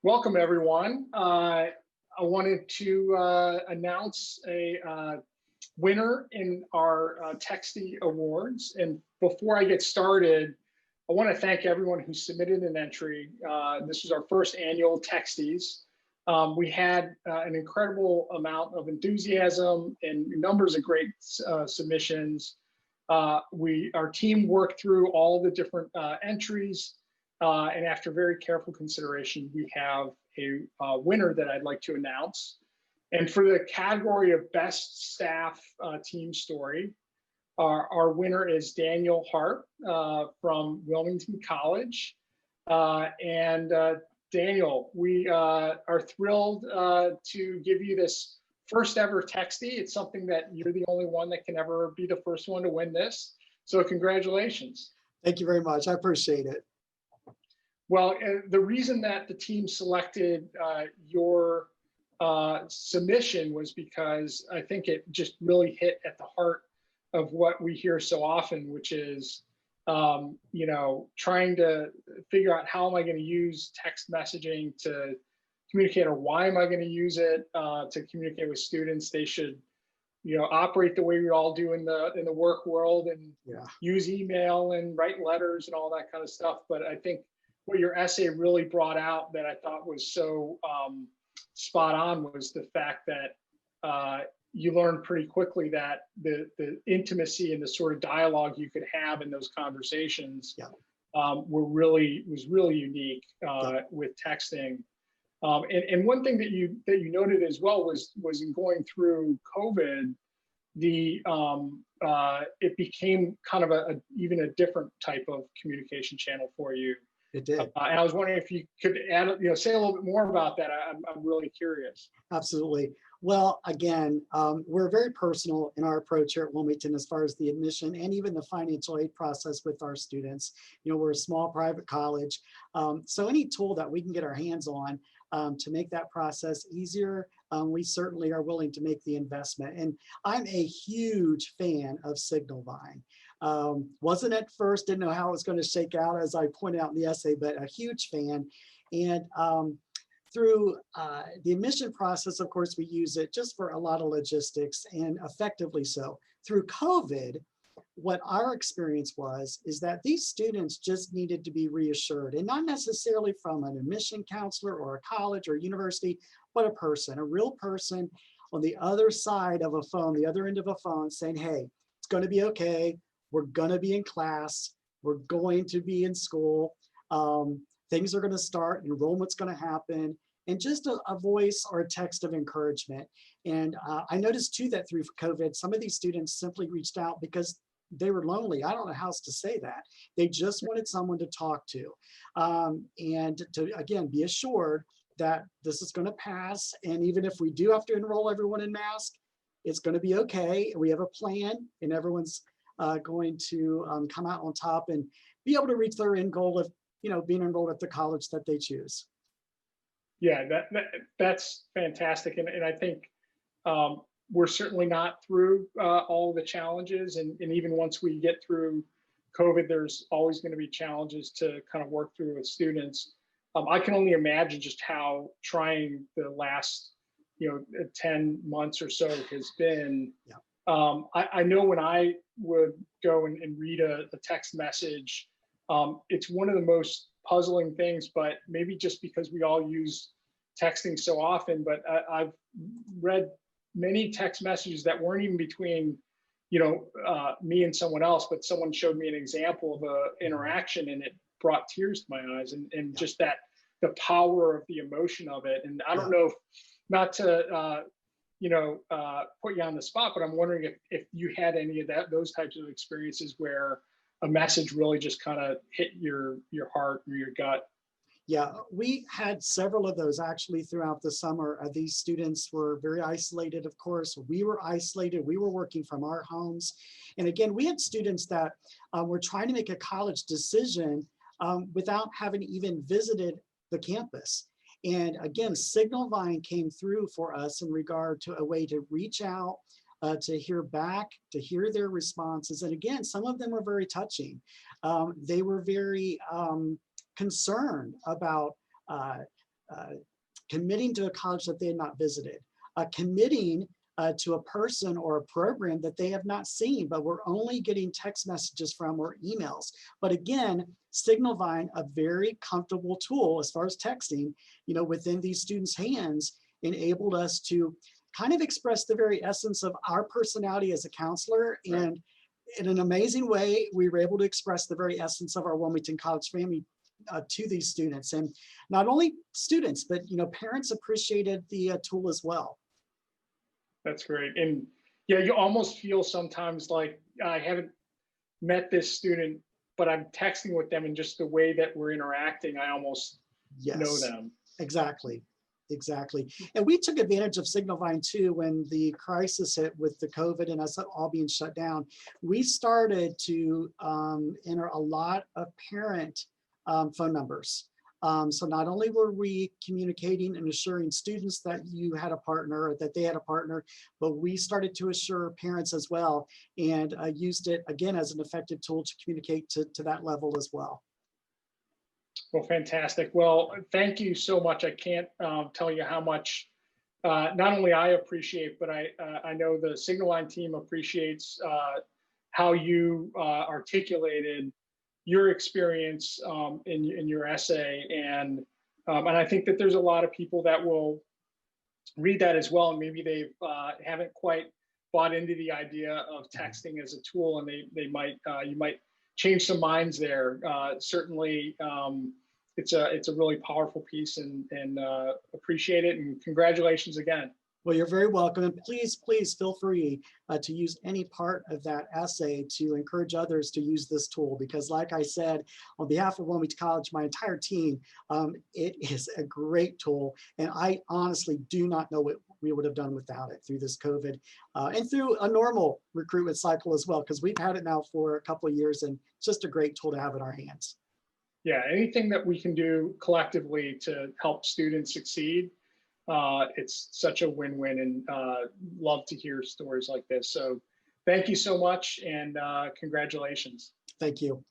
Welcome, everyone. I wanted to announce a winner in our TEXTY Awards. And before I get started, I want to thank everyone who submitted an entry. This was our first annual TEXTYs. We had an incredible amount of enthusiasm and numbers of great submissions. Our team worked through all the different entries. And after very careful consideration, we have a winner that I'd like to announce. And for the category of Best Staff Team Story, our winner is Danny Harp from Wilmington College. Daniel, we are thrilled to give you this first ever TEXTY. It's something that you're the only one that can ever be the first one to win this. So congratulations. Thank you very much. I appreciate it. Well, the reason that the team selected your submission was because I think it just really hit at the heart of what we hear so often, which is, trying to figure out how am I going to use text messaging to communicate, or why am I going to use it to communicate with students. They should, operate the way we all do in the work world and use email and write letters and all that kind of stuff. But I think what your essay really brought out that I thought was so spot on was the fact that you learned pretty quickly that the intimacy and the sort of dialogue you could have in those conversations was really unique with texting. And one thing that you noted as well was in going through COVID, it became kind of even a different type of communication channel for you. It did. And I was wondering if you could add, say a little bit more about that. I'm really curious. Absolutely. Well, again, we're very personal in our approach here at Wilmington as far as the admission and even the financial aid process with our students. We're a small private college. So any tool that we can get our hands on to make that process easier, we certainly are willing to make the investment. And I'm a huge fan of signal buying. Wasn't at first, didn't know how it was going to shake out, as I pointed out in the essay, but a huge fan. And through the admission process, of course, we use it just for a lot of logistics, and effectively so. Through COVID, what our experience is that these students just needed to be reassured, and not necessarily from an admission counselor or a college or university, but a real person on the other side of a phone, the other end of a phone, saying, hey, it's going to be okay. We're going to be in class. We're going to be in school. Things are going to start. Enrollment's going to happen. And just a voice or a text of encouragement. And I noticed too that through COVID, some of these students simply reached out because they were lonely. I don't know how else to say that. They just wanted someone to talk to. And to, again, be assured that this is going to pass. And even if we do have to enroll everyone in mask, it's going to be okay. We have a plan, and everyone's going to come out on top and be able to reach their end goal of, being enrolled at the college that they choose. Yeah, that's fantastic. And I think we're certainly not through all the challenges. And even once we get through COVID, there's always going to be challenges to kind of work through with students. I can only imagine just how trying the last 10 months or so has been. I know when I would go and read a text message, it's one of the most puzzling things, but maybe just because we all use texting so often, but I've read many text messages that weren't even between, me and someone else, but someone showed me an example of an interaction and it brought tears to my eyes, and just that, the power of the emotion of it. And I don't know, not to, put you on the spot, but I'm wondering if you had any of those types of experiences where a message really just kind of hit your heart or your gut. Yeah, we had several of those actually throughout the summer. These students were very isolated, of course. We were isolated. We were working from our homes. And again, we had students that were trying to make a college decision without having even visited the campus. And again, signal buying came through for us in regard to a way to reach out, to hear back, to hear their responses. And again, some of them were very touching. They were very concerned about committing to a college that they had not visited, committing to a person or a program that they have not seen, but we're only getting text messages from or emails. But again, Signifying a very comfortable tool as far as texting, within these students' hands, enabled us to kind of express the very essence of our personality as a counselor. Right. And in an amazing way, we were able to express the very essence of our Wilmington College family to these students. And not only students, but parents appreciated the tool as well. That's great. And yeah, you almost feel sometimes like I haven't met this student, but I'm texting with them, and just the way that we're interacting, I almost know Yes, them. exactly. Exactly. And we took advantage of Signifying too when the crisis hit with the COVID and us all being shut down. We started to enter a lot of parent phone numbers. So not only were we communicating and assuring students that you had a partner, or that they had a partner, but we started to assure parents as well, and used it again as an effective tool to communicate to that level as well. Well, fantastic. Well, thank you so much. I can't tell you how much not only I appreciate, but I know the Signifying team appreciates how you articulated your experience in your essay, and I think that there's a lot of people that will read that as well, and maybe they haven't quite bought into the idea of texting as a tool, and they might you might change some minds there. Certainly, it's a really powerful piece, and appreciate it, and congratulations again. Well, you're very welcome. And please, please feel free to use any part of that essay to encourage others to use this tool, because like I said, on behalf of Wilmington College, my entire team, it is a great tool. And I honestly do not know what we would have done without it through this COVID and through a normal recruitment cycle as well, because we've had it now for a couple of years, and it's just a great tool to have in our hands. Yeah, anything that we can do collectively to help students succeed, it's such a win-win, and love to hear stories like this. So thank you so much, and congratulations. Thank you.